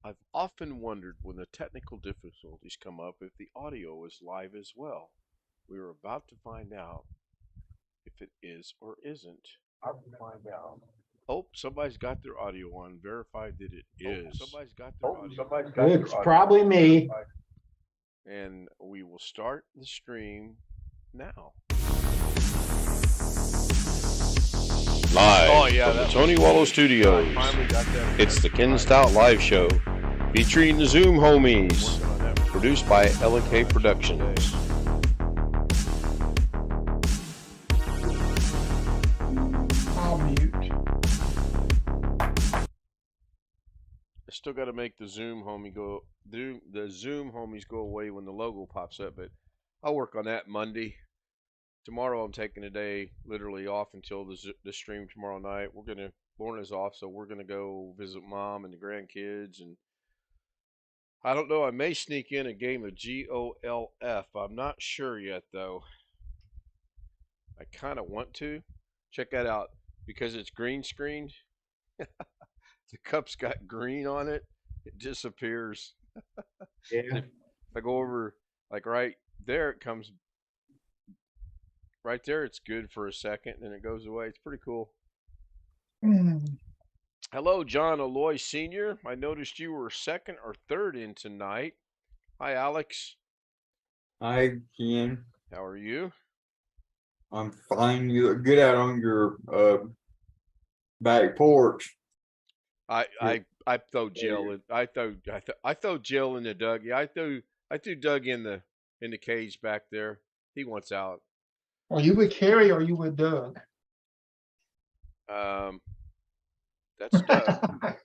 I've often wondered when the technical difficulties come up if the audio is live as well. We are about to find out if it is or isn't. Oh, somebody's got their audio on. Verified that it is. It's probably me. And we will start the stream now. Live from the Tony Wallow Studios. It's the Ken Stout Live Show featuring the Zoom homies. Produced by L&K Productions. I'll mute. I still got to make the Zoom homies go away when the logo pops up, but I'll work on that Monday. Tomorrow I'm taking a day literally off until the stream tomorrow night. Lorna's off, so we're gonna go visit mom and the grandkids, and I don't know. I may sneak in a game of GOLF. I'm not sure yet though. I kind of want to check that out because it's green screened. The cup's got green on it. It disappears. Yeah. If I go over like right there, it comes right there. It's good for a second, and it goes away. It's pretty cool. Hello, John Aloy Sr. I noticed you were second or third in tonight. Hi, Alex. Hi, Ken. How are you? I'm fine. You look good out on your back porch. I throw Jill in. I throw Jill in the Dougie. I threw Doug in the cage back there. He wants out. Are you with Carrie or are you with Doug? That's Doug.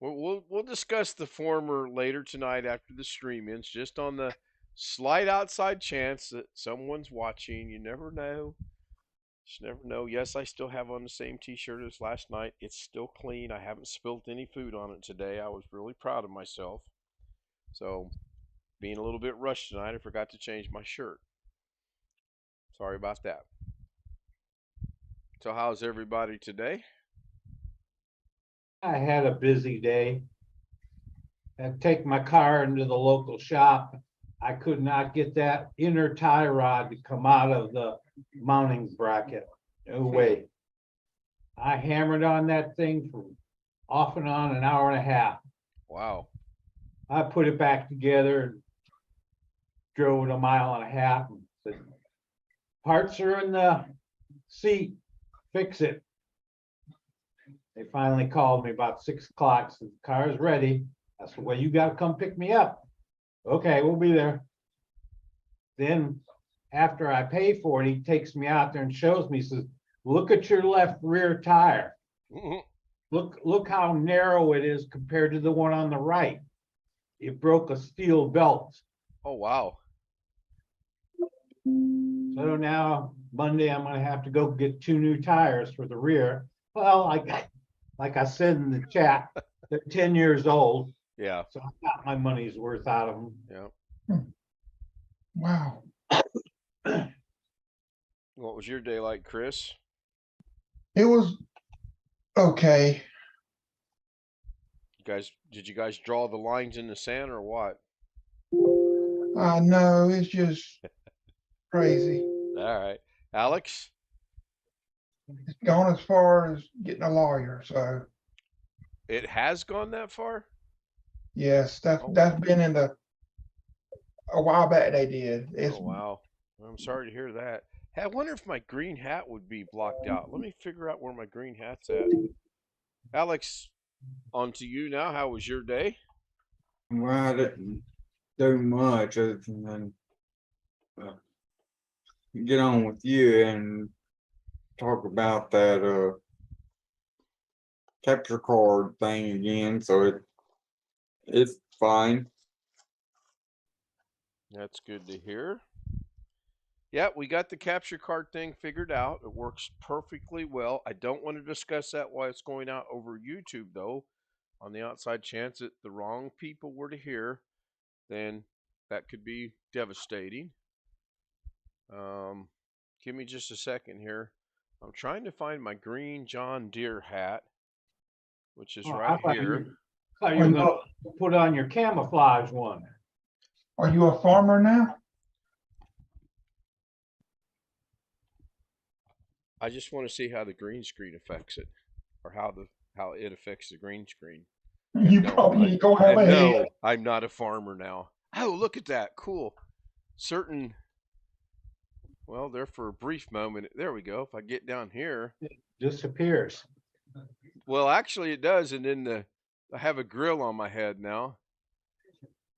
We'll discuss the former later tonight after the stream ends. Just on the slight outside chance that someone's watching. You never know. Just never know. Yes, I still have on the same T-shirt as last night. It's still clean. I haven't spilt any food on it today. I was really proud of myself. So, being a little bit rushed tonight, I forgot to change my shirt. Sorry about that. So, how's everybody today? I had a busy day. I had to take my car into the local shop. I could not get that inner tie rod to come out of the mounting bracket. No way. I hammered on that thing for off and on an hour and a half. Wow. I put it back together and drove it a mile and a half and said, parts are in the seat, fix it. They finally called me about 6 o'clock, said the car is ready. I said, well, you gotta come pick me up. Okay, we'll be there. Then after I pay for it, he takes me out there and shows me, says, look at your left rear tire. Look how narrow it is compared to the one on the right. It broke a steel belt. Oh, wow. So now Monday, I'm gonna have to go get 2 new tires for the rear. Well, like I said in the chat, they're 10 years old. Yeah. So I got my money's worth out of them. Yeah. Wow. What was your day like, Chris? It was okay. Did you guys draw the lines in the sand or what? No, it's just crazy. All right. Alex? It's gone as far as getting a lawyer. So It has gone that far? yes, that's been in a while back. They did. Oh, wow. I'm sorry to hear that. Hey, I wonder if my green hat would be blocked out. Let me figure out where my green hat's at. Alex, on to you now. How was your day? Well, I didn't do much other than get on with you and talk about that capture card thing again. So it's fine. That's good to hear. Yeah, we got the capture card thing figured out. It works perfectly well. I don't want to discuss that while it's going out over YouTube, though. On the outside chance that the wrong people were to hear, then that could be devastating. Give me just a second here. I'm trying to find my green John Deere hat, which is right here. How you gonna put on your camouflage one? Are you a farmer now? I just want to see how the green screen affects it, or how it affects the green screen. You no, probably ain't gonna have And a head. no, I'm not a farmer now. Oh, look at that. Cool. Certain, well, there for a brief moment. There we go. If I get down here, Disappears. well, actually it does. And then I have a grill on my head now.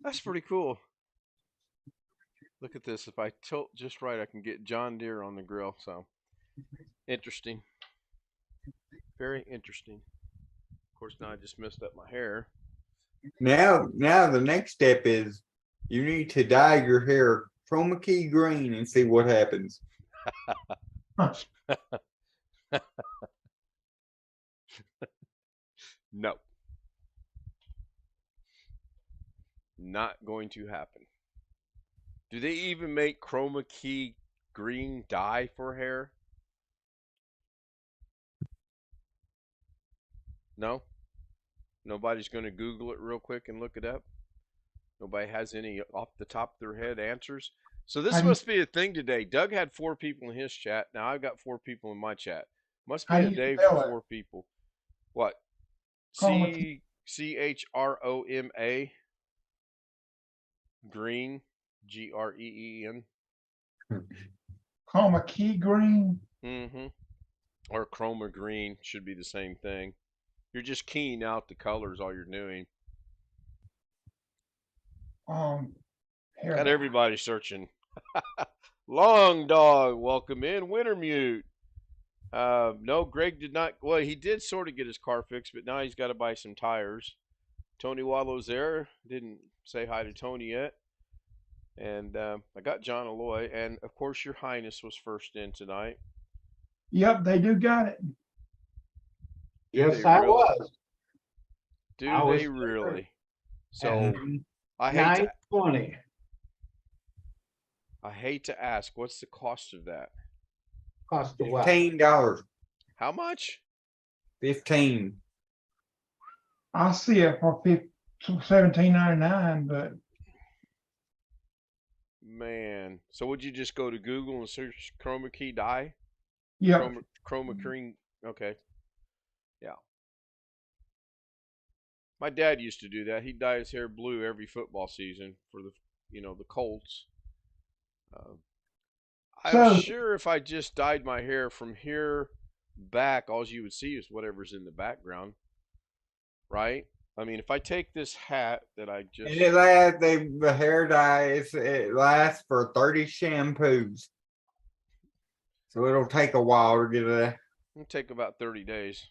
That's pretty cool. Look at this. If I tilt just right, I can get John Deere on the grill. So interesting. Very interesting. Of course, now I just messed up my hair. Now the next step is you need to dye your hair chroma key green and see what happens. No. Not going to happen. Do they even make chroma key green dye for hair? No? Nobody's going to Google it real quick and look it up? Nobody has any off the top of their head answers? So this How do you, must be a thing today. Doug had 4 people in his chat. Now I've got 4 people in my chat. Must how be do a you day for spell it? 4 people. What? Chroma key. Chroma green GREEN. Chroma key green. Mm-hmm. Or chroma green should be the same thing. You're just keying out the colors all you're doing. Hair Got dye. everybody searching. Long dog, welcome in. Winter mute. No, Greg did not. Well, he did sort of get his car fixed, but now he's got to buy some tires. Tony Wallow's there. Didn't say hi to Tony yet. And I got John Aloy. And of course, Your Highness was first in tonight. Yep, they do got it. Yes, I really? was. Do I was they really? at So I hate to 9:20. ask, what's the cost of that? Cost of what? $15. How much? 15. I see it for $17.99, but Man. So would you just go to Google and search chroma key dye? yeah, Chroma green. Okay. Yeah. My dad used to do that. He'd dye his hair blue every football season for the Colts. I'm so sure if I just dyed my hair from here back, all you would see is whatever's in the background, right? I mean, if I take this hat that I just, And it lasts, the hair dye, it lasts for 30 shampoos. So it'll take a while to get it. it'll take about 30 days.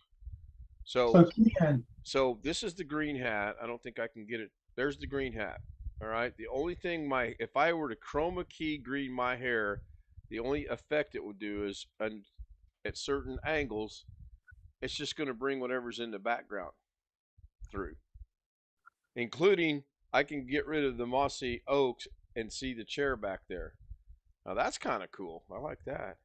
so Ken, So this is the green hat. I don't think I can get it. There's the green hat. All right. The only thing if I were to chroma key green my hair, the only effect it would do is at certain angles, it's just going to bring whatever's in the background through, including I can get rid of the mossy oaks and see the chair back there. Now that's kind of cool. I like that.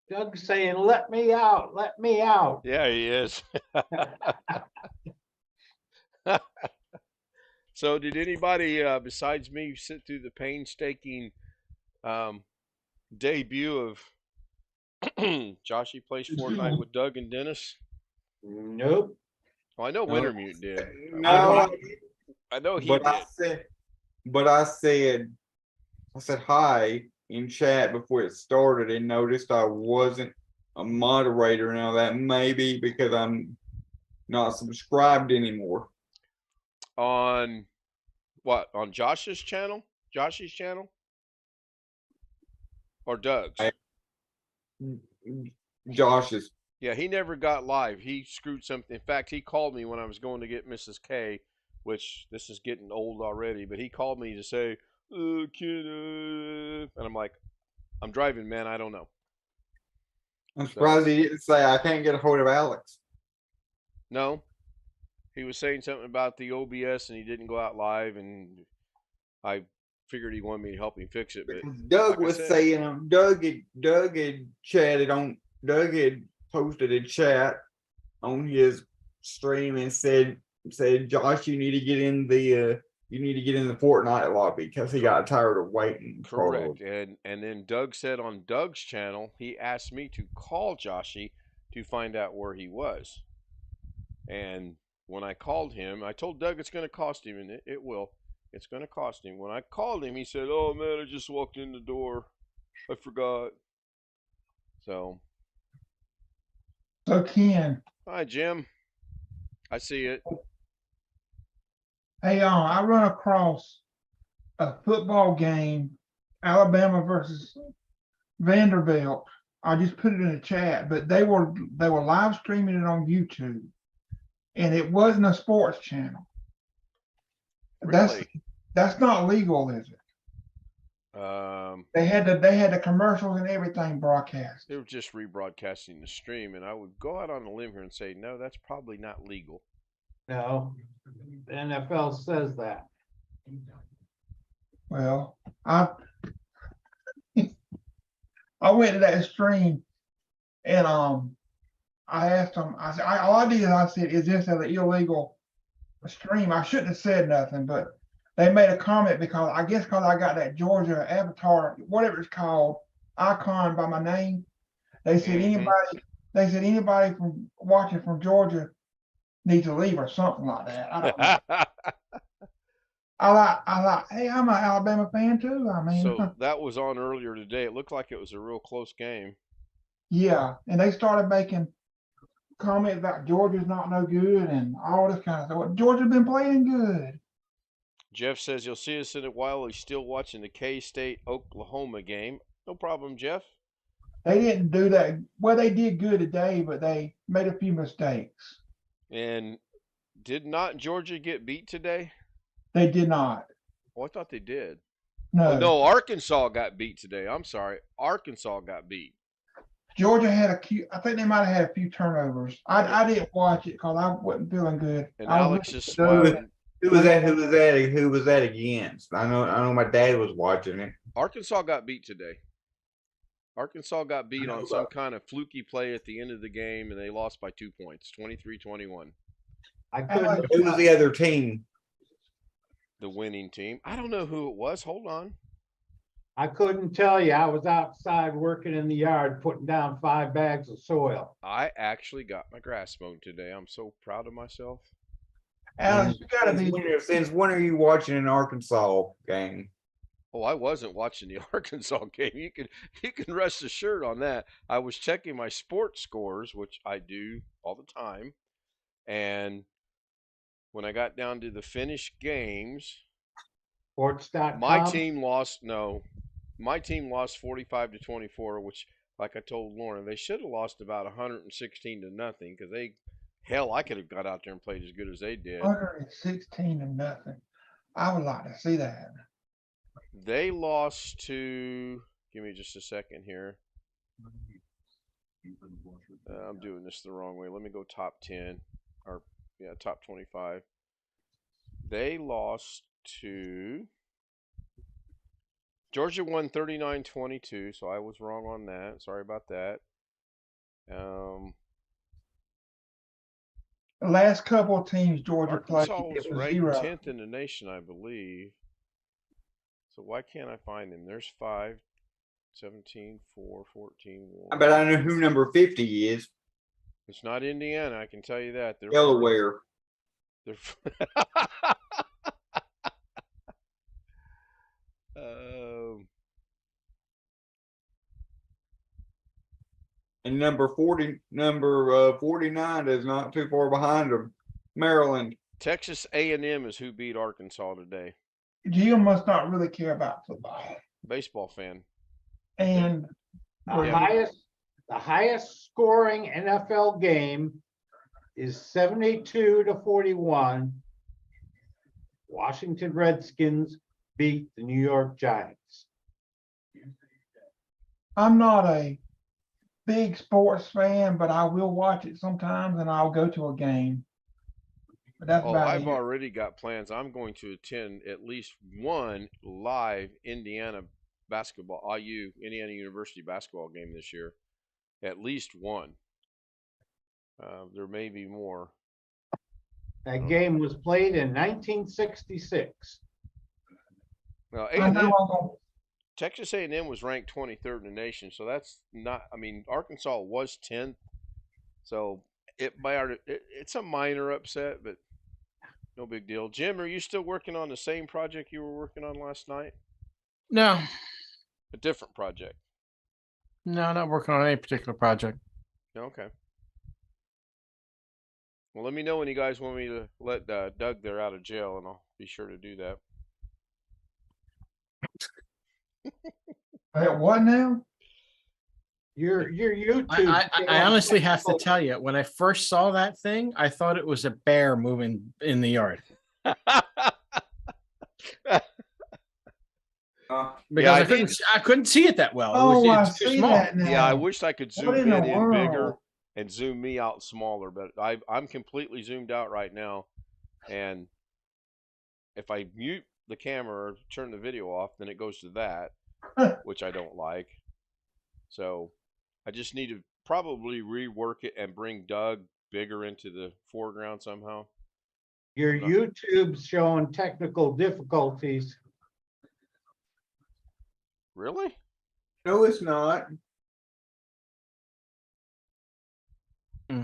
Doug's saying, let me out, let me out. Yeah, he is. So did anybody besides me sit through the painstaking debut of Joshy Plays Fortnite with Doug and Dennis? Nope. Oh, I know No. Wintermute did. No, I know he but did. I said hi in chat before it started and noticed I wasn't a moderator. Now that may be because I'm not subscribed anymore. On what? On Josh's channel? Joshy's channel? Or Doug's? Josh's. Yeah, he never got live. He screwed something. In fact, he called me when I was going to get Mrs. K, which this is getting old already, but he called me to say, and I'm like, I'm driving, man. I don't know. I'm surprised he didn't say I can't get a hold of Alex. No, he was saying something about the OBS and he didn't go out live, and I figured he wanted me to help him fix it. But Doug like was saying, Doug had chatted on, Doug had posted a chat on his stream and said, Josh, you need to get in the Fortnite lobby because he got tired of waiting for Correct. And then Doug said on Doug's channel, he asked me to call Joshy to find out where he was. And when I called him, I told Doug it's going to cost him, and it will. It's going to cost him. When I called him, he said, "Oh man, I just walked in the door. I forgot." So, So Ken, hi Jim. I see it. hey, I run across a football game, Alabama versus Vanderbilt. I just put it in the chat, but they were live streaming it on YouTube, and it wasn't a sports channel. Really? That's not legal, is it? They had the commercials and everything broadcast. They were just rebroadcasting the stream, and I would go out on a limb here and say, no, that's probably not legal. No, the NFL says that. Well, I went to that stream and I asked them, I said, all I did is I said, is this an illegal stream? I shouldn't have said nothing, but they made a comment because I got that Georgia avatar, whatever it's called, icon by my name. They said anybody from watching from Georgia needs to leave or something like that. I don't know. I like, hey, I'm an Alabama fan too. I mean, So that was on earlier today. It looked like it was a real close game. yeah. And they started making comments about Georgia's not no good and all this kind of stuff. Well, Georgia's been playing good. Jeff says you'll see us in a while. He's still watching the K-State Oklahoma game. No problem, Jeff. They didn't do that. Well, they did good today, but they made a few mistakes. And did not Georgia get beat today? They did not. Oh, I thought they did. No. Oh, no, Arkansas got beat today. I'm sorry. Arkansas got beat. Georgia had I think they might have had a few turnovers. I didn't watch it because I wasn't feeling good. And Alex is smiling. Who was that against? I know my dad was watching it. Arkansas got beat today. Arkansas got beat on some kind of fluky play at the end of the game, and they lost by 2 points, 23-21. I couldn't. Who was the other team? The winning team. I don't know who it was. Hold on. I couldn't tell you. I was outside working in the yard, putting down 5 bags of soil. I actually got my grass mowed today. I'm so proud of myself. Alex, you gotta be. Since when are you watching an Arkansas game? Oh, I wasn't watching the Arkansas game. You can rest assured on that. I was checking my sports scores, which I do all the time. And when I got down to the finished games, Sports.com. my team lost 45-24, which, like I told Lauren, they should have lost about 116-0 because I could have got out there and played as good as they did. 116-0. I would like to see that. They lost to, give me just a second here. I'm doing this the wrong way. Let me go top 10, or top 25. They lost to, Georgia won 39-22, so I was wrong on that. Sorry about that. The last couple of teams Georgia played, Arkansas was it was ranked 0. 10th in the nation, I believe. So why can't I find them? There's 5, 17, 4, 14, 1. But I know who number 50 is. It's not Indiana, I can tell you that. They're Delaware. They're And number 49 is not too far behind them. Maryland. Texas A&M is who beat Arkansas today. Jim must not really care about football. Baseball fan. And The highest scoring NFL game is 72-41. Washington Redskins beat the New York Giants. I'm not a big sports fan, but I will watch it sometimes and I'll go to a game. But that's about I've it. already got plans. I'm going to attend at least one live Indiana Indiana University basketball game this year. At least one. There may be more. That game was played in 1966. Now I know A&M, I'm gonna- Texas A&M was ranked 23rd in the nation, so that's not. I mean, Arkansas was 10th, so it's a minor upset, but no big deal. Jim, are you still working on the same project you were working on last night? No, A different project. no, not working on any particular project. Okay. Well, let me know when you guys want me to let Doug there out of jail, and I'll be sure to do that. What now? Your YouTube. I honestly have to tell you, when I first saw that thing, I thought it was a bear moving in the yard because I I couldn't see it that well. Oh, I It's too see small. that now. Yeah, I wished I could What zoom in the in bigger world? and zoom me out smaller, but I'm completely zoomed out right now. And if I mute the camera or turn the video off, then it goes to that, which I don't like. So I just need to probably rework it and bring Doug bigger into the foreground somehow. Your No. YouTube's showing technical difficulties. Really? No, it's not.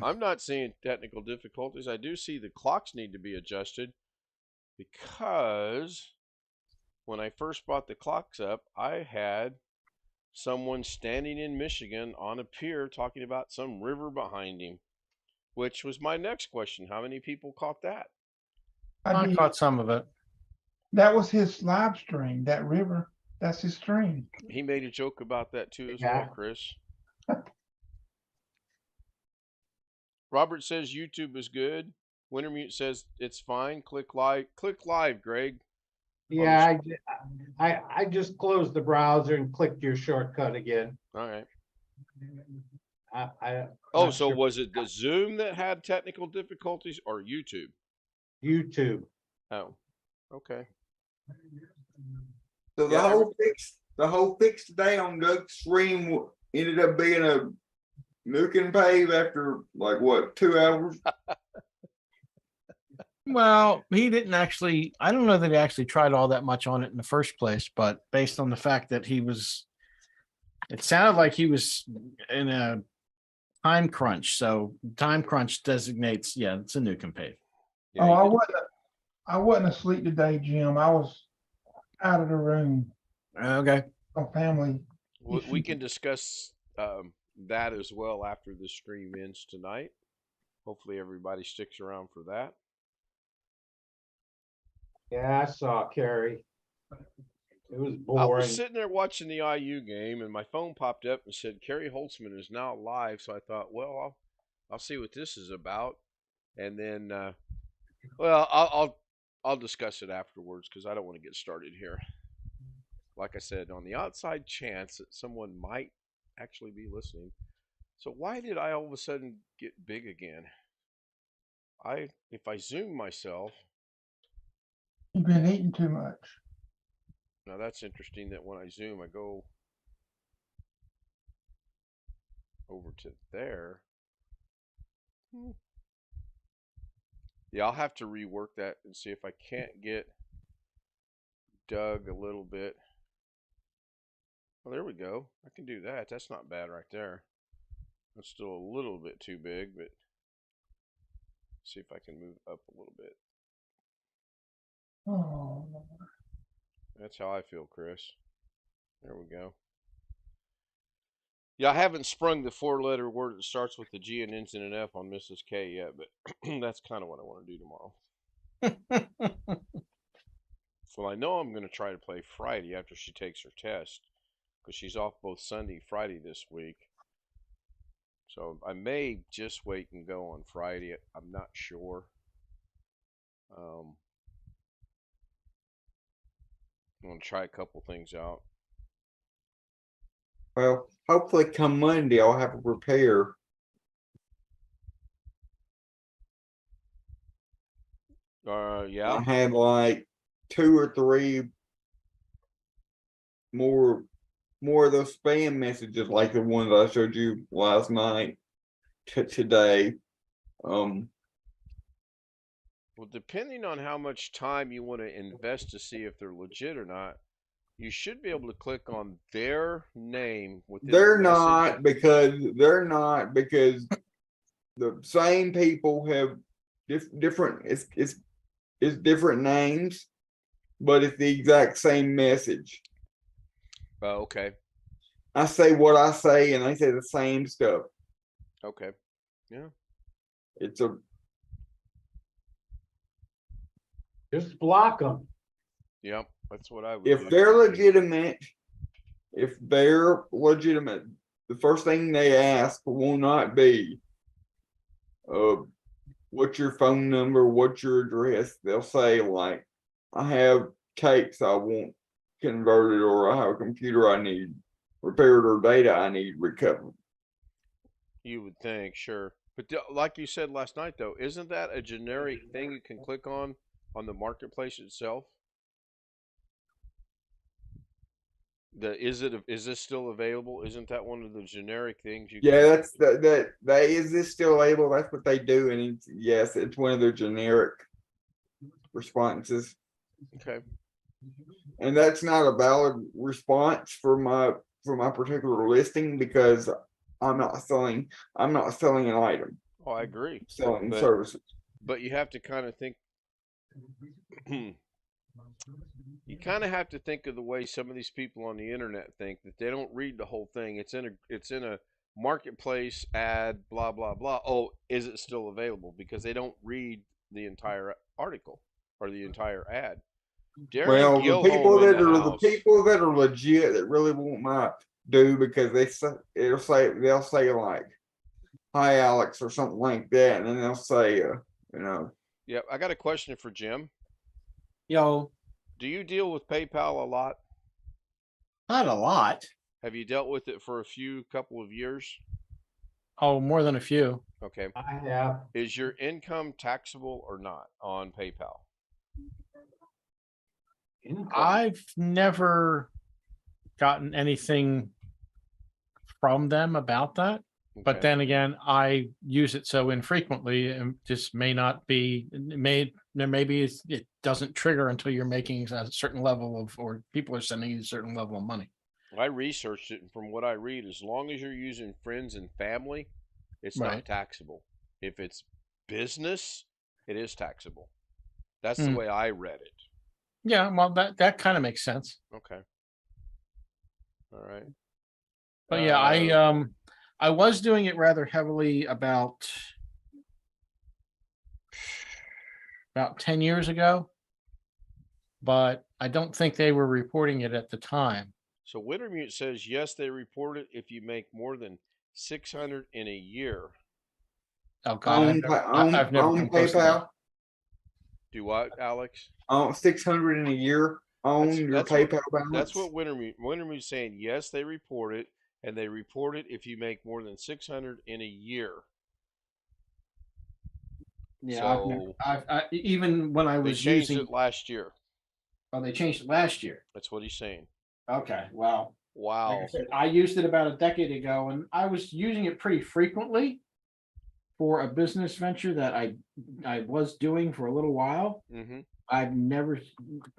I'm not seeing technical difficulties. I do see the clocks need to be adjusted because when I first brought the clocks up, I had someone standing in Michigan on a pier talking about some river behind him, which was my next question. How many people caught that? I I did. caught some of it. That was his live stream, that river. That's his stream. He made a joke about that too as Yeah. well, Chris. Robert says YouTube is good. Wintermute says it's fine. Click live. Click live, Greg. Yeah, I just closed the browser and clicked your shortcut again. All right. Oh, Oh, so was it the Zoom that had technical difficulties or YouTube? YouTube. Oh, okay. So the Yeah, whole fix today on Doug's stream ended up being a nuke and pave after like what, 2 hours? Well, he didn't actually. I don't know that he actually tried all that much on it in the first place, but based on the fact that it sounded like he was in a time crunch. So time crunch designates, yeah, it's a nuke and pave. Yeah, Oh, I wasn't asleep today, Jim. I was out of the room. Okay. On family. we can discuss that as well after the stream ends tonight. Hopefully everybody sticks around for that. Yeah, I saw Carrie. It was I boring. was sitting there watching the IU game, and my phone popped up and said Kerry Holtzman is now live. So I thought, well, I'll see what this is about, and then, well, I'll discuss it afterwards because I don't want to get started here. Like I said, on the outside chance that someone might actually be listening. So why did I all of a sudden get big again? If I zoom myself. You've been eating too much. Now that's interesting that when I zoom, I go over to there. Yeah, I'll have to rework that and see if I can't get Doug a little bit. Oh, there we go. I can do that. That's not bad right there. That's still a little bit too big, but see if I can move up a little bit. Oh, That's how I feel, Chris. There we go. Yeah, I haven't sprung the 4-letter word that starts with the G and ends in an F on Mrs. K yet, but that's kind of what I want to do tomorrow. Well, I know I'm going to try to play Friday after she takes her test because she's off both Sunday, Friday this week. So I may just wait and go on Friday. I'm not sure. I'm going to try a couple things out. Well, hopefully come Monday, I'll have a repair. Yeah. I had like 2 or 3 more of those spam messages like the ones I showed you last night to today. Well, depending on how much time you want to invest to see if they're legit or not, you should be able to click on their name within the message. They're not because the same people have different. It's different names, but it's the exact same message. Oh, okay. I say what I say, and they say the same stuff. Okay. Yeah. It's a Just block them. Yep. That's what I would if do. they're legitimate, if they're legitimate, the first thing they ask will not be, what's your phone number, what's your address. They'll say like, I have tapes I want converted, or I have a computer I need repaired, or data I need recovered. You would think, sure. But like you said last night, though, isn't that a generic thing you can click on the marketplace itself? Is this still available? Isn't that one of the generic things you Yeah, can? that's that is this still labeled? That's what they do, and yes, it's one of their generic responses, Okay. and that's not a valid response for my particular listing because I'm not selling an item, Oh, I agree. I'm selling But services. but you have to kind of think. You kind of have to think of the way some of these people on the internet think, that they don't read the whole thing. It's in a marketplace ad, blah blah blah. Oh, is it still available? Because they don't read the entire article or the entire ad. Darren Well, Gilhome in the the house. people that are legit that really want my do because they'll say like, "Hi Alex" or something like that, and then they'll say, you know, Yep, I got a question for Jim. Yo, Do you deal with PayPal a lot? not a lot. Have you dealt with it for a couple of years? Oh, more than a few. Okay. I have. Is your income taxable or not on PayPal? Income. I've never gotten anything from them about that. But Okay. then again, I use it so infrequently and just may not be maybe it doesn't trigger until you're making a certain level of, or people are sending you a certain level of money. I researched it, and from what I read, as long as you're using friends and family, it's not Right. taxable. If it's business, it is taxable. That's the Hmm. way I read it. Yeah, well that kind of makes sense. Okay. All right. But yeah, Uh, I was doing it rather heavily about 10 years ago, but I don't think they were reporting it at the time. so Wintermute says yes, they report it if you make more than 600 in a year. Oh God, I've never own come close to that. PayPal, Do what, Alex? own 600 in a year, own That's your that's what PayPal that's balance. what Wintermute's saying. Yes, they report it, and they report it if you make more than 600 in a year. Yeah, So even when I they was changed using. it last year. Oh, they changed it last year. That's what he's saying. Okay, well, like I Wow. said, I used it about a decade ago, and I was using it pretty frequently for a business venture that I was doing for a little while. Mm-hmm. I've never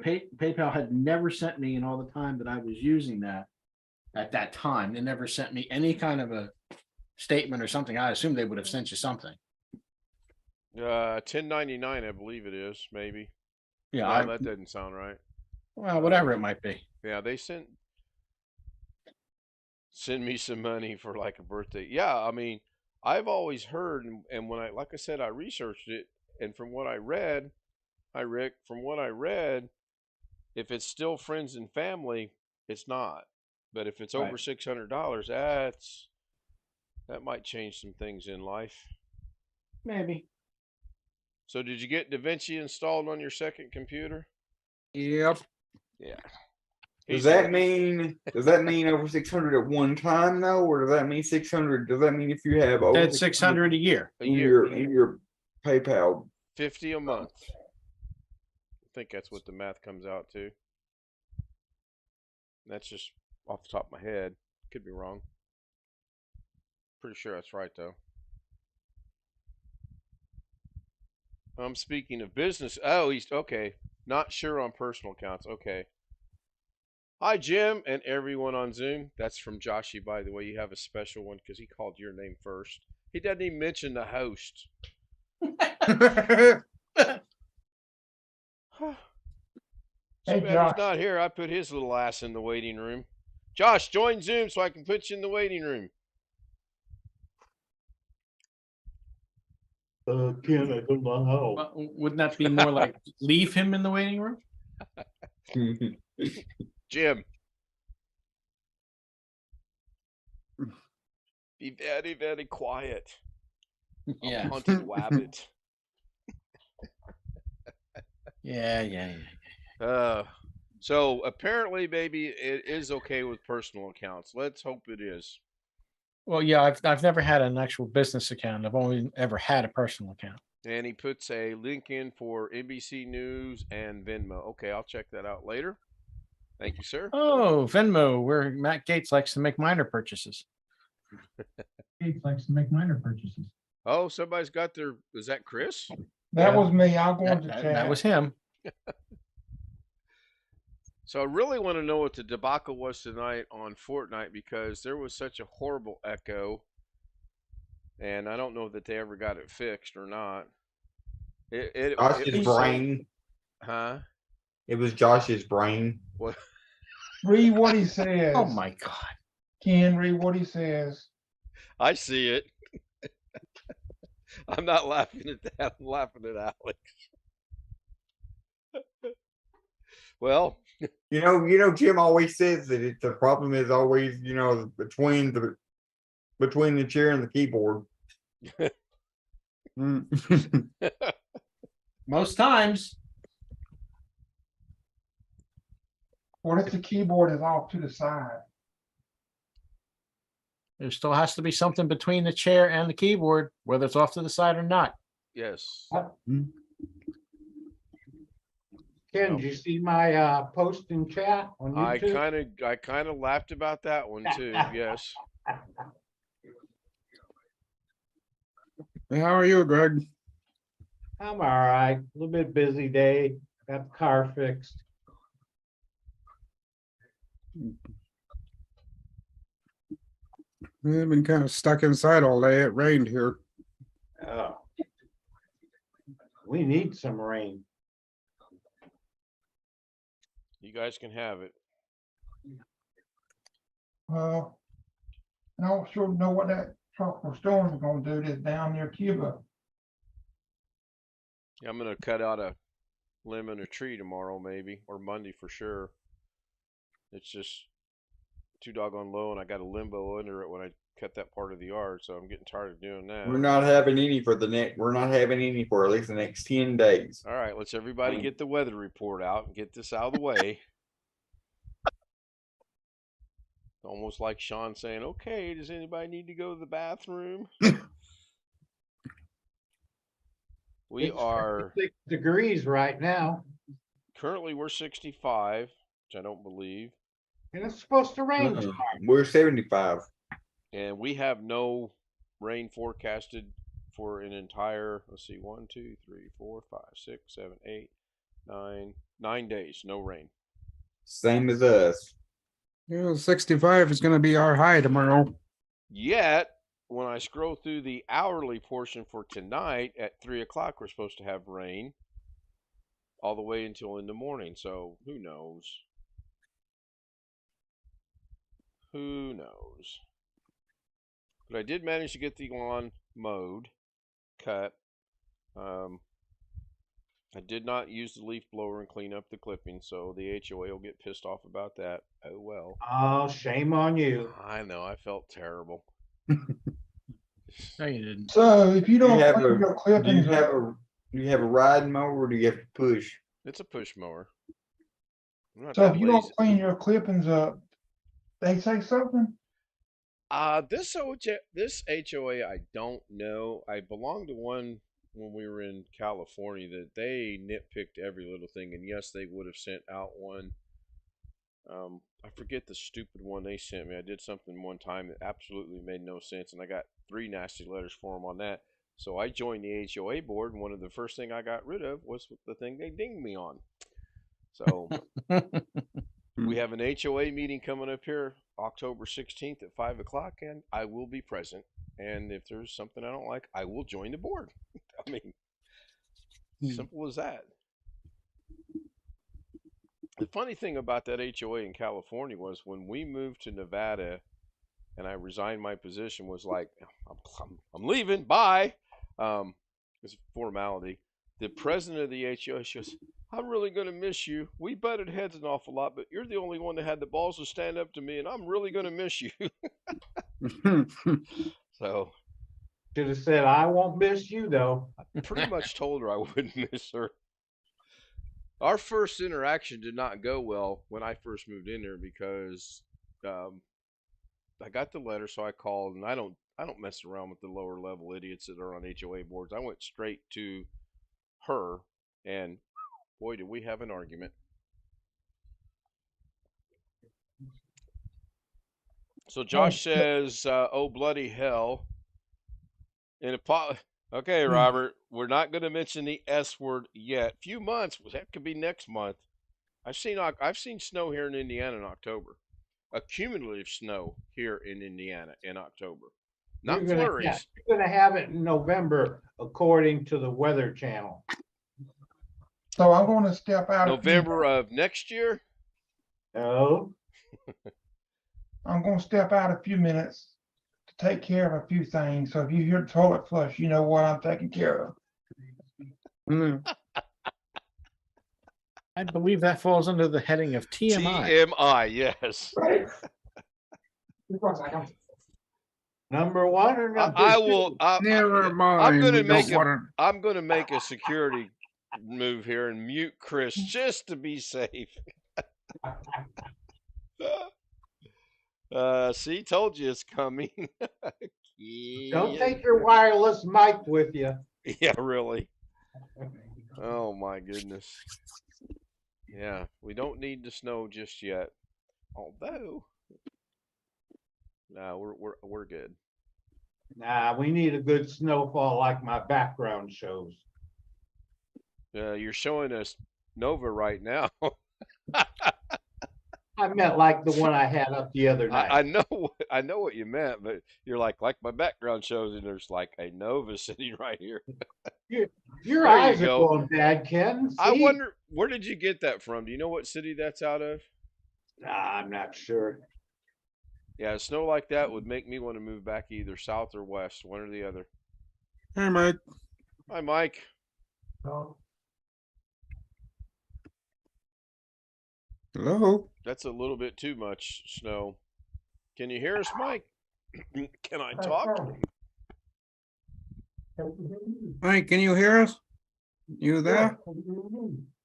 PayPal had never sent me in all the time that I was using that at that time. They never sent me any kind of a statement or something. I assume they would have sent you something. 1099, I believe it is. Maybe. Yeah, No, that doesn't sound right. well, whatever it might be. Yeah, they send me some money for like a birthday. Yeah, I mean, I've always heard, and when like I said, I researched it, and from what I read, from what I read, if it's still friends and family, it's not. But if it's over Right. $600, that might change some things in life. Maybe. So did you get DaVinci installed on your second computer? Yep. Yeah. Does that mean over 600 at one time though, or does that mean 600? Does that mean if you have over Said 600 a year. a in year, your PayPal? 50 a month? I think that's what the math comes out to. That's just off the top of my head. Could be wrong. Pretty sure that's right though. I'm speaking of business. Oh, he's okay. Not sure on personal accounts. Okay. Hi, Jim, and everyone on Zoom. That's from Joshy, by the way. You have a special one because he called your name first. He doesn't even mention the host. Too Hey, bad Josh. he's not here. I put his little ass in the waiting room. Josh, join Zoom so I can put you in the waiting room. Ken, I don't know how. Well, wouldn't that be more like leave him in the waiting room? Jim. Be very, very quiet. Yeah. Haunted wabbit. Yeah. So apparently, maybe it is okay with personal accounts. Let's hope it is. Well, yeah, I've never had an actual business account. I've only ever had a personal account. And he puts a link in for NBC News and Venmo. Okay, I'll check that out later. Thank you, sir. Oh, Venmo, where Matt Gates likes to make minor purchases. Oh, somebody's got their. Is that Chris? That Yeah. was me. I'll go into That chat. was him. So I really want to know what the debacle was tonight on Fortnite because there was such a horrible echo, and I don't know that they ever got it fixed or not. It Josh's was so, brain. huh? It was Josh's brain. What? Read what he says. Oh my God. Ken, read what he says. I see it. I'm not laughing at that. I'm laughing at Alex. Well, Jim always says that the problem is always, between the chair and the keyboard. Most times. What if the keyboard is off to the side? There still has to be something between the chair and the keyboard, whether it's off to the side or not. yes. Ken, did you see my post in chat on YouTube? I kind of laughed about that one too. Yes. Hey, how are you, Greg? I'm all right. A little bit busy day. Got the car fixed. I've been kind of stuck inside all day. It rained here. Oh. We need some rain. You guys can have it. Well, I don't sure know what that tropical storm is gonna do this down near Cuba. I'm gonna cut out a limb and a tree tomorrow, maybe, or Monday for sure. It's just too doggone low, and I got a limbo under it when I cut that part of the yard, so I'm getting tired of doing that. We're not having any for at least the next 10 days. All right, let's everybody get the weather report out and get this out of the way. Almost like Sean saying, "Okay, does anybody need to go to the bathroom?" We It's are 6 degrees right now, currently we're 65, which I don't believe, and it's supposed to rain Uh-uh. tomorrow. We're 75. and we have no rain forecasted for an entire. Let's see, 1, 2, 3, 4, 5, 6, 7, 8, 9 days, no rain. Same as us. 65 is going to be our high tomorrow. Yet, when I scroll through the hourly portion for tonight at 3 o'clock, we're supposed to have rain all the way until in the morning. So who knows? Who knows? But I did manage to get the lawn mowed, cut. I did not use the leaf blower and clean up the clippings, so the HOA will get pissed off about that. Oh well. Oh, shame on you. I know, I felt terrible. No, you didn't. So if you Do you don't have clean your do you clippings have up, do you have a riding mower or do you have to push? It's a push mower. I'm not so that if you don't lazy. clean your clippings up, they say something? This HOA, I don't know. I belonged to one when we were in California that they nitpicked every little thing, and yes, they would have sent out one. I forget the stupid one they sent me. I did something one time that absolutely made no sense, and I got 3 nasty letters for them on that. So I joined the HOA board, and one of the first thing I got rid of was the thing they dinged me on. So we have an HOA meeting coming up here October 16th at 5 o'clock, and I will be present. And if there's something I don't like, I will join the board. I mean, simple as that. The funny thing about that HOA in California was when we moved to Nevada and I resigned my position, was like, I'm leaving, bye. It's a formality. The president of the HOA, she goes, I'm really going to miss you. We butted heads an awful lot, but you're the only one that had the balls to stand up to me, and I'm really going to miss you. So Should have said, I won't miss you though. I pretty much told her I wouldn't miss her. Our first interaction did not go well when I first moved in there because I got the letter, so I called, and I don't mess around with the lower level idiots that are on HOA boards. I went straight to her, and boy, did we have an argument. So Josh says, "Oh bloody hell!" Okay, Robert, we're not going to mention the S word yet. Few months, that could be next month. I've seen snow here in Indiana in October. Accumulative snow here in Indiana in October. Not flurries. You're gonna have it in November, according to the Weather Channel. So I'm going to step out. November of next year? No, I'm going to step out a few minutes to take care of a few things. So if you hear the toilet flush, you know what I'm taking care of. I believe that falls under the heading of TMI. TMI, yes. Right. number one or number I two? will. Never mind. I'm gonna we make don't wanna- I'm going to make a security move here and mute Chris just to be safe. See, told you it's coming. Don't take your wireless mic with you. Yeah, really. Oh my goodness. Yeah, we don't need the snow just yet. Although, no, we're good. Nah, we need a good snowfall like my background shows. You're showing us Nova right now. I meant like the one I had up the other night. I know what you meant, but you're like my background shows, and there's like a Nova sitting right here. Your There eyes you are go. going bad, Ken. I See? wonder, where did you get that from? Do you know what city that's out of? Nah, I'm not sure. Yeah, snow like that would make me want to move back either south or west, one or the other. Hey, Mike. Hi, Mike. Hello. That's a little bit too much snow. Can you hear us, Mike? Can I talk? Mike, can you hear us? You there?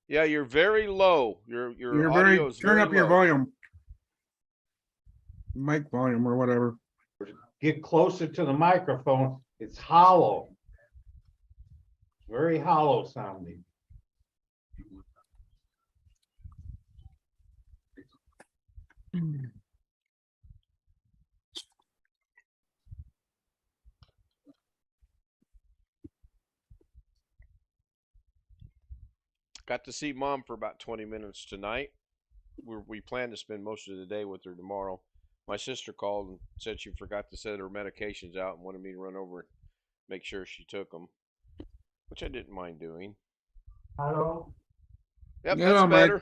Yeah, you're very low. Your You're audio very, is turn very up your low. volume. Mic volume or whatever. Get closer to the microphone. It's hollow. Very hollow sounding. Got to see Mom for about 20 minutes tonight. We plan to spend most of the day with her tomorrow. My sister called and said she forgot to set her medications out and wanted me to run over and make sure she took them, which I didn't mind doing. Hello. Yep, Yeah, that's Mike. better.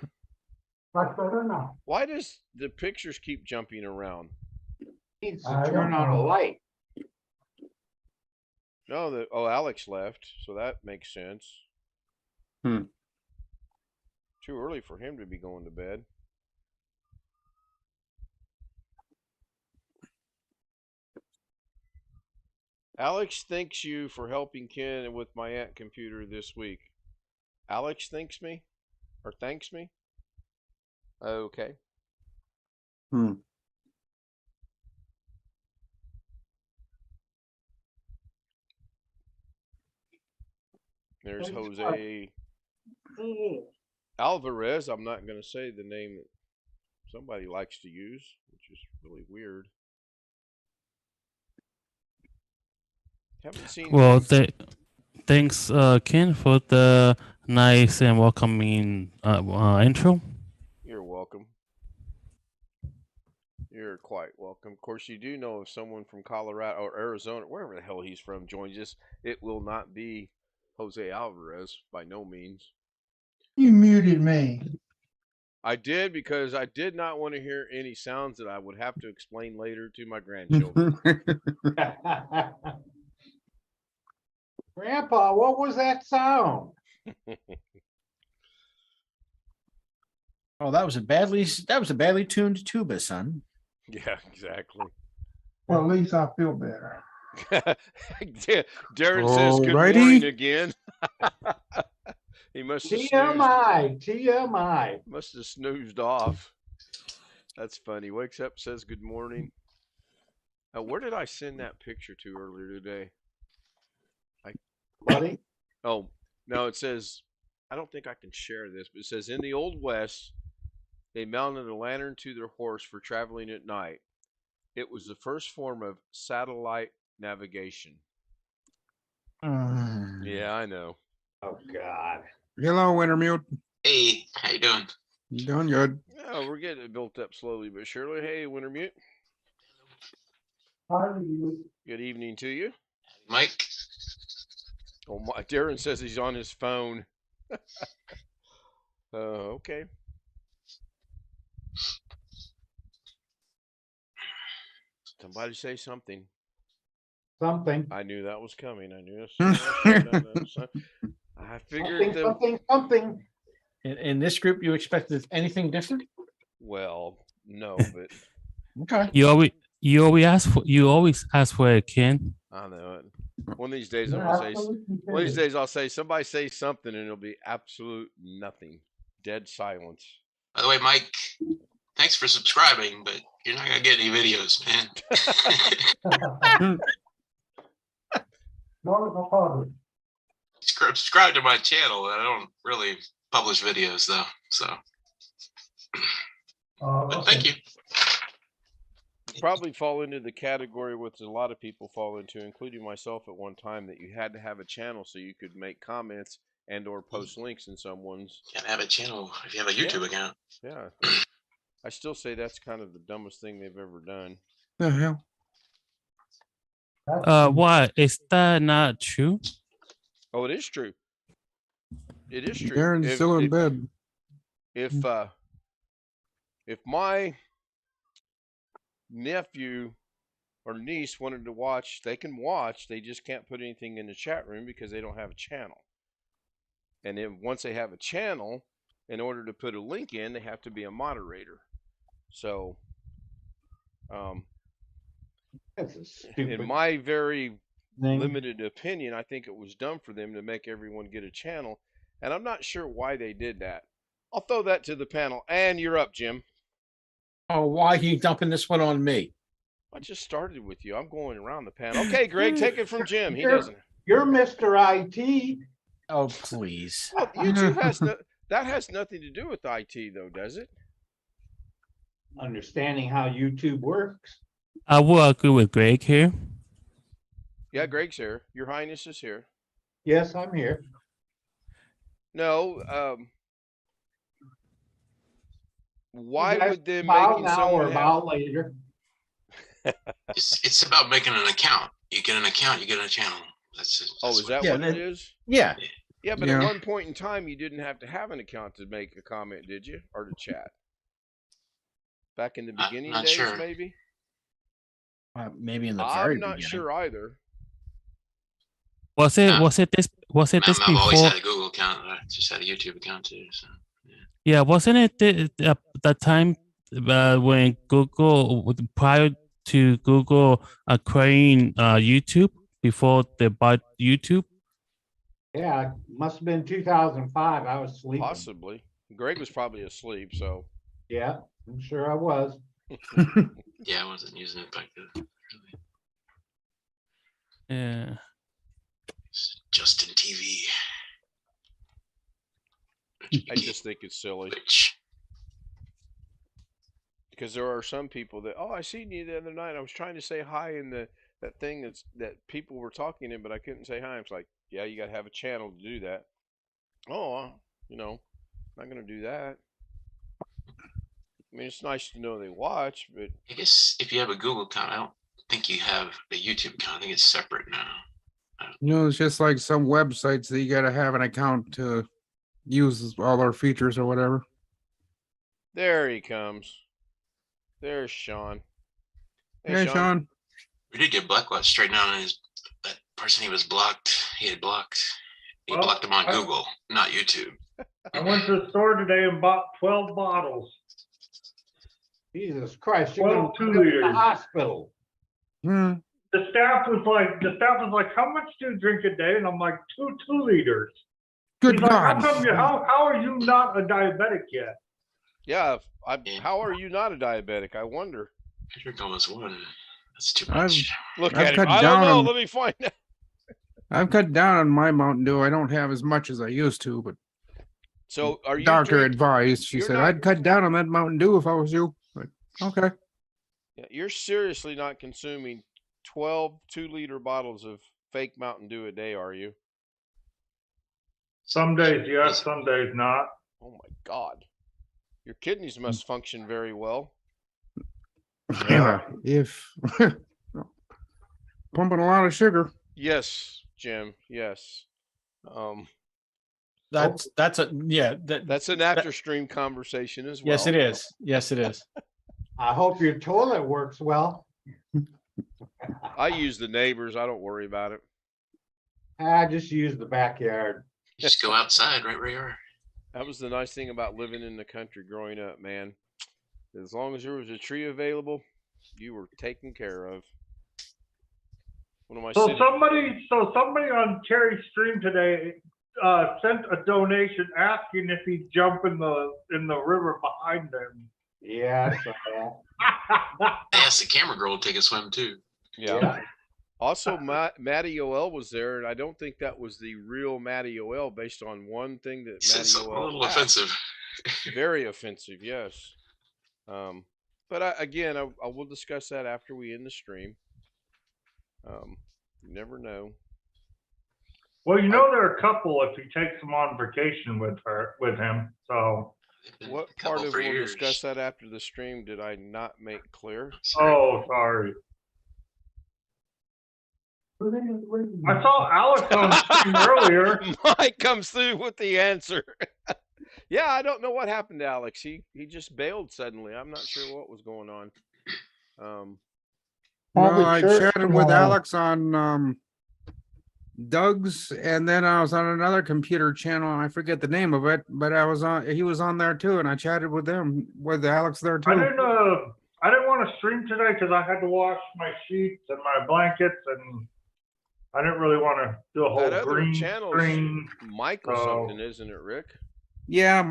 Much better now. Why does the pictures keep jumping around? Needs to turn on a light. No, Alex left, so that makes sense. Hmm. Too early for him to be going to bed. Alex thanks you for helping Ken with my Ant computer this week. Alex thanks me? Or thanks me? Okay. Hmm. There's Jose Alvarez. I'm not going to say the name that somebody likes to use, which is really weird. Haven't seen Well, him. thanks, Ken, for the nice and welcoming intro. You're welcome. You're quite welcome. Of course, you do know if someone from Colorado or Arizona, wherever the hell he's from, joins us, it will not be Jose Alvarez by no means. You muted me. I did because I did not want to hear any sounds that I would have to explain later to my grandchildren. Grandpa, what was that sound? Oh, that was a badly tuned tuba, son. Yeah, exactly. Well, at least I feel better. Darren says good Alrighty. morning again. He must have snoozed. TMI. Must have snoozed off. That's funny. Wakes up, says good morning. Where did I send that picture to earlier today? Buddy, Oh, no, it says, I don't think I can share this, but it says in the Old West, they mounted a lantern to their horse for traveling at night. It was the first form of satellite navigation. Yeah, I know. oh God. Hello, Wintermute. Hey, how you doing? You doing good? Oh, we're getting it built up slowly but surely. Hey, Wintermute. Good evening to you. Mike? Oh, Darren says he's on his phone. Okay. Somebody say something. Something. I knew that was coming. I knew it. I figured Something. In this group, you expected anything different? Well, no, but Okay. You always ask for it, Ken. I know it. One of these days, one of these days, I'll say somebody say something, and it'll be absolute nothing, dead silence. By the way, Mike, thanks for subscribing, but you're not gonna get any videos, man. Subscribe to my channel. I don't really publish videos though, so. But thank you. Probably fall into the category which a lot of people fall into, including myself at one time, that you had to have a channel so you could make comments and or post links in someone's. You gotta have a channel if you have a YouTube account. Yeah. I still say that's kind of the dumbest thing they've ever done. The hell? Why is that not true? Oh, it is true. It is true. Darren's still in bed. If my nephew or niece wanted to watch, they can watch. They just can't put anything in the chat room because they don't have a channel. And then once they have a channel, in order to put a link in, they have to be a moderator. So, That's a stupid in my very thing. limited opinion, I think it was dumb for them to make everyone get a channel. And I'm not sure why they did that. I'll throw that to the panel. And you're up, Jim. Oh, why are you dumping this one on me? I just started with you. I'm going around the panel. Okay, Greg, take it from Jim. He doesn't. You're Mr. IT. Oh, please. Well, YouTube has that has nothing to do with IT, though, does it? Understanding how YouTube works. I will agree with Greg here. Yeah, Greg's here. Your Highness is here. Yes, I'm here. No, why You guys would they about making now or someone about later? It's about making an account. You get an account, you get a channel. That's it. Oh, is that Yeah, what it is? Yeah. Yeah, but Yeah. at one point in time, you didn't have to have an account to make a comment, did you? Or to chat? Back in the I'm beginning not days, sure. maybe? Maybe in the very I'm not beginning. sure either. Was it Yeah. was it this I've always before? had a Google account. I just had a YouTube account too. So Yeah, wasn't it the time when Google, prior to Google acquiring YouTube, before they bought YouTube? Yeah, it must have been 2005. I was sleeping. Possibly. Greg was probably asleep, so. Yeah, I'm sure I was. yeah, I wasn't using it back then. Really. Yeah. It's Justin TV. I just think it's silly. Which Because there are some people that, oh, I seen you the other night. I was trying to say hi in the that thing that people were talking in, but I couldn't say hi. It's like, yeah, you got to have a channel to do that. Oh, you know, I'm not gonna do that. I mean, it's nice to know they watch, but I guess if you have a Google account, I don't think you have a YouTube account. I think it's separate now. You know, it's just like some websites that you gotta have an account to use all our features or whatever. there he comes. There's Sean. Hey, Hey, Sean. We did get Blackwatch straightened out on his that person he was blocked. He had blocked. He Well, blocked him on I- Google, not YouTube. I went to the store today and bought 12 bottles. Jesus Christ, you're gonna 12 2 end up in the liters. hospital. Hmm. The staff was like, how much do you drink a day? And I'm like, 2 2 liters. Good He's like, God. how are you not a diabetic yet? Yeah, how are you not a diabetic? I wonder. I drink almost one. That's too I've- much. Look I've at him. cut I don't down know. on- Let me find out. I've cut down on my Mountain Dew. I don't have as much as I used to, but So, are you doctor drink- advised. She you're said not- I'd cut down on that Mountain Dew if I was you. But okay. Yeah, you're seriously not consuming 12 2-liter bottles of fake Mountain Dew a day, are you? Some days yes, some days not. Oh my God. Your kidneys must function very well. Yeah. If pumping a lot of sugar. Yes, Jim. Yes. That's a yeah. That's an after stream conversation as well. Yes, it is. Yes, it is. I hope your toilet works well. I use the neighbors. I don't worry about it. I just use the backyard. You just go outside right where you are. That was the nice thing about living in the country growing up, man. As long as there was a tree available, you were taken care of. One of my So city- somebody on Terry's stream today sent a donation asking if he'd jump in the river behind them. Yes. They asked the camera girl to take a swim too. yeah. Also, Matty OL was there, and I don't think that was the real Matty OL based on one thing that He said Matty something a OL little had. offensive. Very offensive, yes. But I will discuss that after we end the stream. You never know. Well, you know they're a couple if he takes them on vacation with him. So Been What a couple part of for we'll years. discuss that after the stream did I not make clear? oh sorry. I saw Alex on stream earlier. Mike comes through with the answer. Yeah, I don't know what happened to Alex. He just bailed suddenly. I'm not sure what was going on. Well, Probably I church chatted with tomorrow. Alex on Doug's, and then I was on another computer channel, and I forget the name of it, but he was on there too, and I chatted with Alex there I too. didn't want to stream today because I had to wash my sheets and my blankets, and I didn't really want to do a whole That other green channel's screen. Michael Oh. something, isn't it, Rick? Yeah,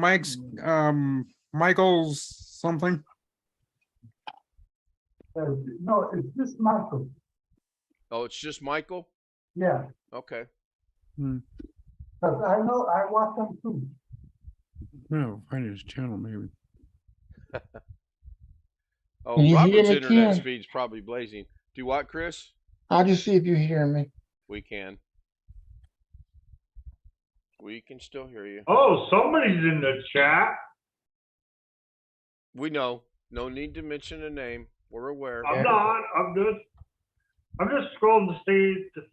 Michael's something. No, it's just Michael. Oh, it's just Michael? Yeah, Okay. because I know I watch them too. No, find his channel maybe. Oh, Can you hear Robert's me, internet Ken? speed's probably blazing. Do what, Chris? I'll just see if you hear me. We can. We can still hear you. Oh, somebody's in the chat. We know. No need to mention a name. We're aware. I'm not. I'm just scrolling to see if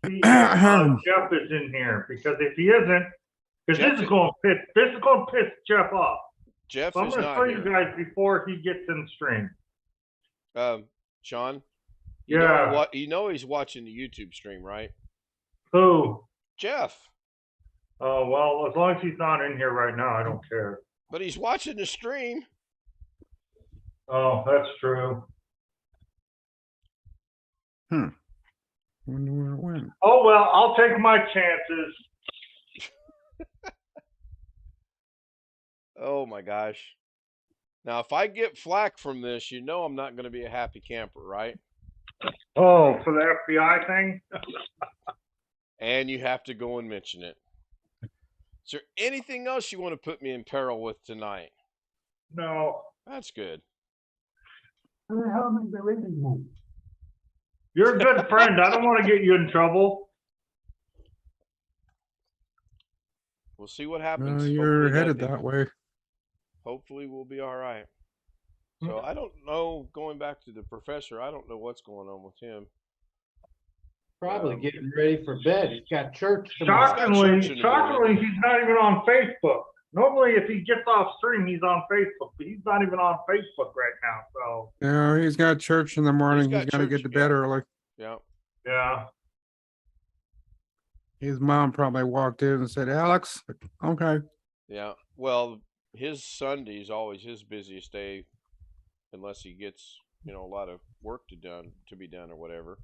Jeff is in here, because if he isn't, because Jeff this is is- going to piss Jeff off. Jeff So I'm is going to not show you here. guys before he gets in stream. Sean? Yeah. You know he's watching the YouTube stream, right? Who? Jeff. Oh, well, as long as he's not in here right now, I don't care. But he's watching the stream. Oh, that's true. Wonder where it went. Oh, well, I'll take my chances. Oh my gosh. Now, if I get flack from this, you know I'm not going to be a happy camper, right? Oh, for the FBI thing? And you have to go and mention it. Is there anything else you want to put me in peril with tonight? No. That's good. Who the hell made the reading move? You're a good friend. I don't want to get you in trouble. We'll see what happens. You're Hopefully headed nothing. that way. Hopefully we'll be all right. So I don't know. Going back to the professor, I don't know what's going on with him. Probably getting ready for bed. He's got church tomorrow. Shockingly, he's not even on Facebook. Normally, if he gets off stream, he's on Facebook, but he's not even on Facebook right now. So No, he's got church in the morning. He's got got to church, get to bed yeah. early. Yeah. yeah, His mom probably walked in and said, "Alex, okay." Yeah. Well, his Sunday is always his busiest day, unless he gets a lot of work to be done or whatever.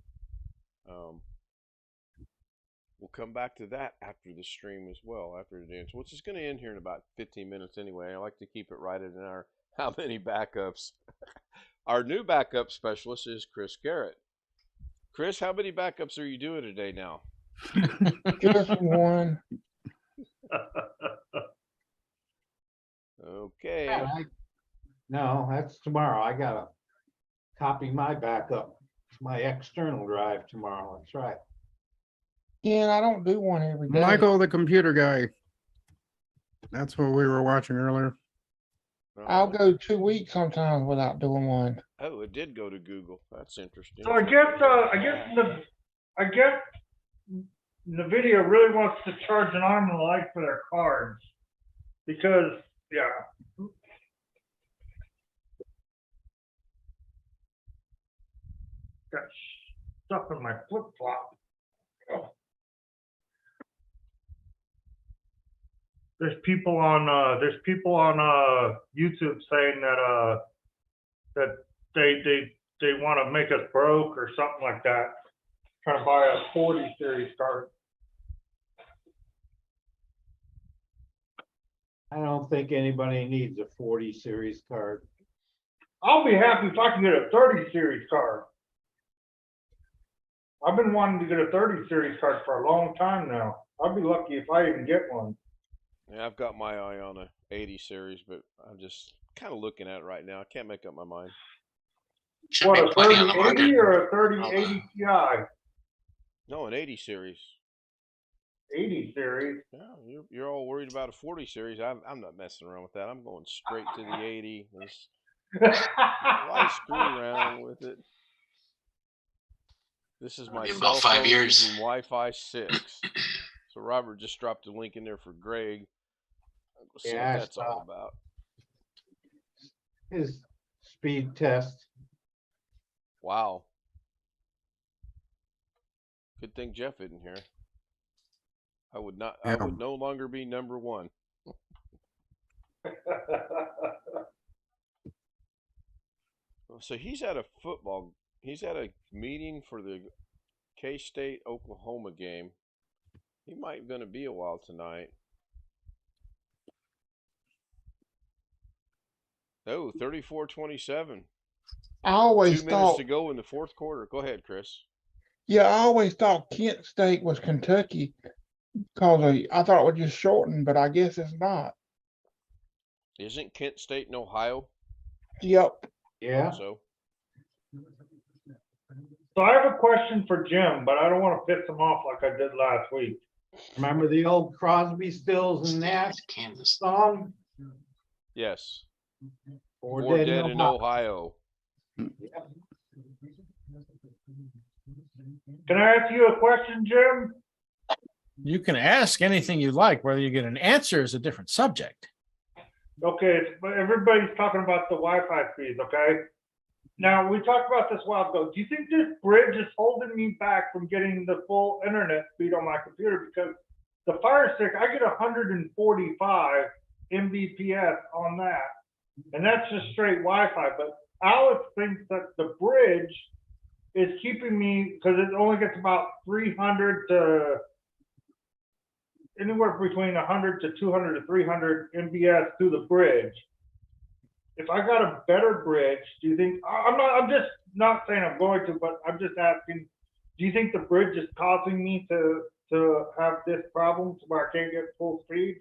We'll come back to that after the stream as well, after the dance, which is going to end here in about 15 minutes anyway. I like to keep it right at an hour. How many backups? Our new backup specialist is Chris Garrett. Chris, how many backups are you doing today now? Just one. Okay. Yeah, no, that's tomorrow. I gotta copy my backup, my external drive tomorrow. That's right. Yeah, and I don't do one every day. Michael, the computer guy. That's what we were watching earlier. I'll go 2 weeks sometimes without doing one. Oh, it did go to Google. That's interesting. so I guess Nvidia really wants to charge an arm and a leg for their cards because got stuff in my flip flop. Oh. There's people on YouTube saying that they want to make us broke or something like that. Trying to buy a 40 series card. I don't think anybody needs a 40 series card. I'll be happy if I can get a 30 series card. I've been wanting to get a 30 series card for a long time now. I'll be lucky if I even get one. Yeah, I've got my eye on a 80 series, but I'm just kind of looking at it right now. I can't make up my mind. Should What, be a plenty on the 3080 market. or a 3080 Ti? No, an 80 series. 80 series. Yeah, you're all worried about a 40 series. I'm not messing around with that. I'm going straight to the 80. Why screw around with it? This is my In cell about 5 phone years. using Wi-Fi 6. So Robert just dropped a link in there for Greg. We'll see Yeah, what that's all about. His speed test. Wow. Good thing Jeff isn't here. I would no longer be number one. So he's at a meeting for the K-State Oklahoma game. He might gonna be a while tonight. Oh, 34-27. I always 2 minutes thought, to go in the fourth quarter. Go ahead, Chris. yeah, I always thought Kent State was Kentucky because I thought it was just shortened, but I guess it's not. Isn't Kent State in Ohio? Yep. Yeah. So So I have a question for Jim, but I don't want to piss him off like I did last week. Remember the old Crosby, Stills, and Nash Kansas. song? yes, Four or Dead dead in Ohio. Can I ask you a question, Jim? You can ask anything you like. Whether you get an answer is a different subject. Okay, but everybody's talking about the Wi-Fi speeds, okay? Now, we talked about this a while ago. Do you think this bridge is holding me back from getting the full internet speed on my computer? Because the Fire Stick, I get 145 Mbps on that. And that's just straight Wi-Fi. But Alex thinks that the bridge is keeping me, because it only gets about 300 to anywhere between 100 to 200 to 300 Mbps through the bridge. If I got a better bridge, do you think, I'm just not saying I'm going to, but I'm just asking, do you think the bridge is causing me to have this problem where I can't get full speed?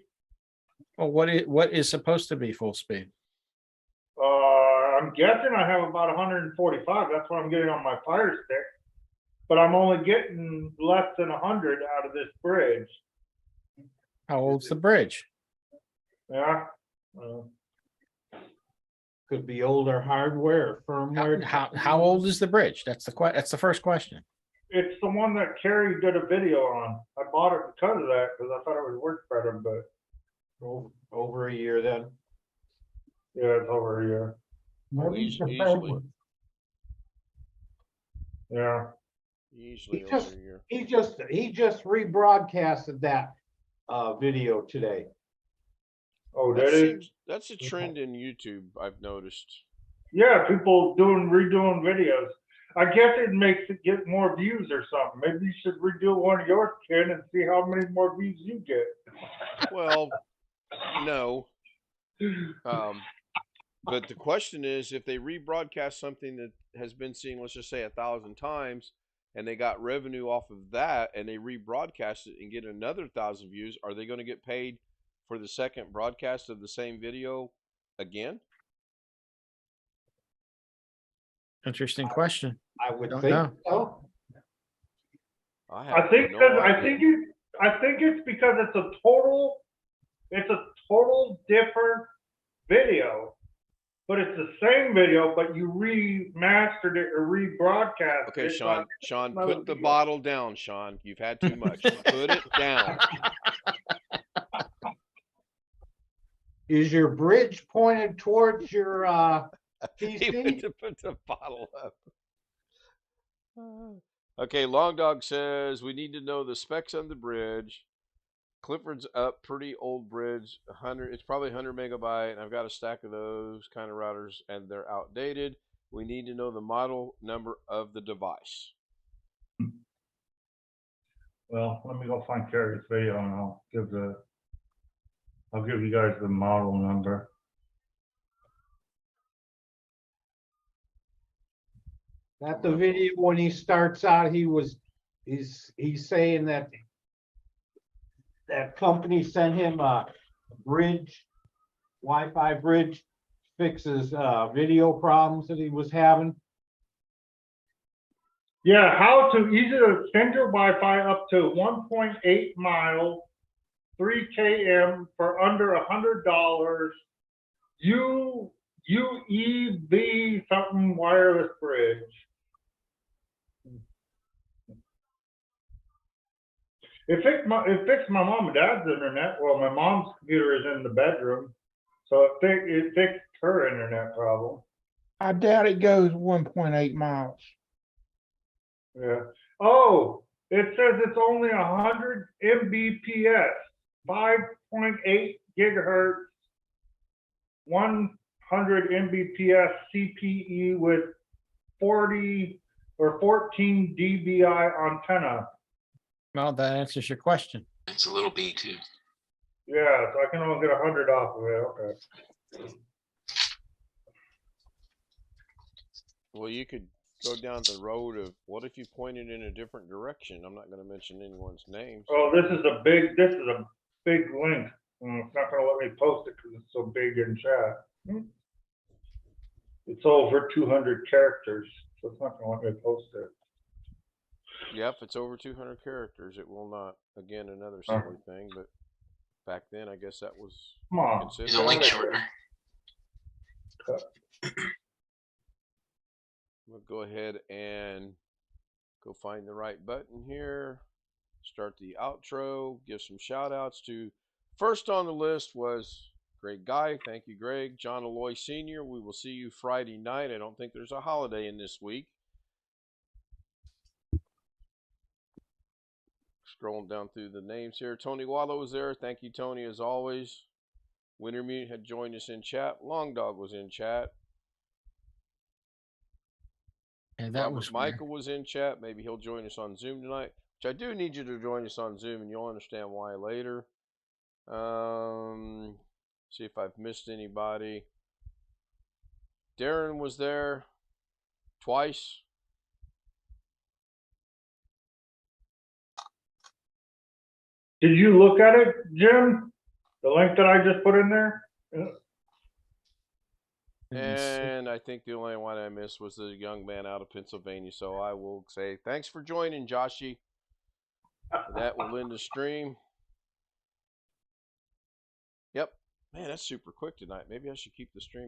Well, what is supposed to be full speed? I'm guessing I have about 145. That's what I'm getting on my Fire Stick. but I'm only getting less than 100 out of this bridge. How old's the bridge? Yeah. Could be older hardware, firmware. How old is the bridge? That's the first question. It's the one that Carrie did a video on. I bought it because of that, because I thought it would work better, but Over a year then. yeah, it's over a year. Easily, Yeah. easily He over just- a year. He just rebroadcasted that video today. Oh, That did it? seems, that's a trend in YouTube, I've noticed. Yeah, people redoing videos. I guess it makes it get more views or something. Maybe you should redo one of yours, Ken, and see how many more views you get. Well, no. But the question is, if they rebroadcast something that has been seen, let's just say 1,000 times, and they got revenue off of that, and they rebroadcast it and get another 1,000 views, are they going to get paid for the second broadcast of the same video again? Interesting question. I would Don't think know. so. I think no because idea. I think it's because it's a total different video, but it's the same video, but you remastered it or rebroadcast Okay, it. Sean, another put the video. bottle down, Sean. You've had too much. Put it down. Is your bridge pointed towards your He PC? went to put the bottle up. Okay, Long Dog says we need to know the specs on the bridge. Clifford's up, pretty old bridge, 100. It's probably 100 megabyte. And I've got a stack of those kind of routers, and they're outdated. We need to know the model number of the device. Well, let me go find Carrie's video and I'll give you guys the model number. That the video when he starts out, he's saying that that company sent him a bridge, Wi-Fi bridge, fixes video problems that he was having. Yeah, how to easy to extend your Wi-Fi up to 1.8 miles, 3 km for under $100. UEV something wireless bridge. It fixed my mom and dad's internet. Well, my mom's computer is in the bedroom, so it fixed her internet problem. I doubt it goes 1.8 miles. Yeah. Oh, it says it's only 100 Mbps, 5.8 gigahertz, 100 Mbps CPE with 40 or 14 dBi antenna. Well, that answers your question. It's a little B too. Yeah, so I can only get 100 off of it. Okay. Well, you could go down the road of what if you pointed in a different direction? I'm not going to mention anyone's names. Oh, this is a big link. It's not going to let me post it because it's so big in chat. It's over 200 characters, so it's not going to let me post it. Yeah, if it's over 200 characters, it will not. Again, another silly thing, but back then, I guess that was Come on. considered. Is a link shortener? We'll go ahead and go find the right button here. Start the outro. Give some shout outs to. First on the list was Greg Guy. Thank you, Greg. John Aloy Sr. We will see you Friday night. I don't think there's a holiday in this week. Scrolling down through the names here. Tony Wallow was there. Thank you, Tony, as always. Wintermute had joined us in chat. Long Dog was in chat. And that Robert was Michael was in chat. Maybe he'll join us on Zoom tonight. Which I do need you to join us on Zoom, and you'll understand why later. See if I've missed anybody. Darren was there twice. Did you look at it, Jim? The link that I just put in there? And I think the only one I missed was the young man out of Pennsylvania. So I will say thanks for joining, Joshy. That will end the stream. Yep. Man, that's super quick tonight. Maybe I should keep the stream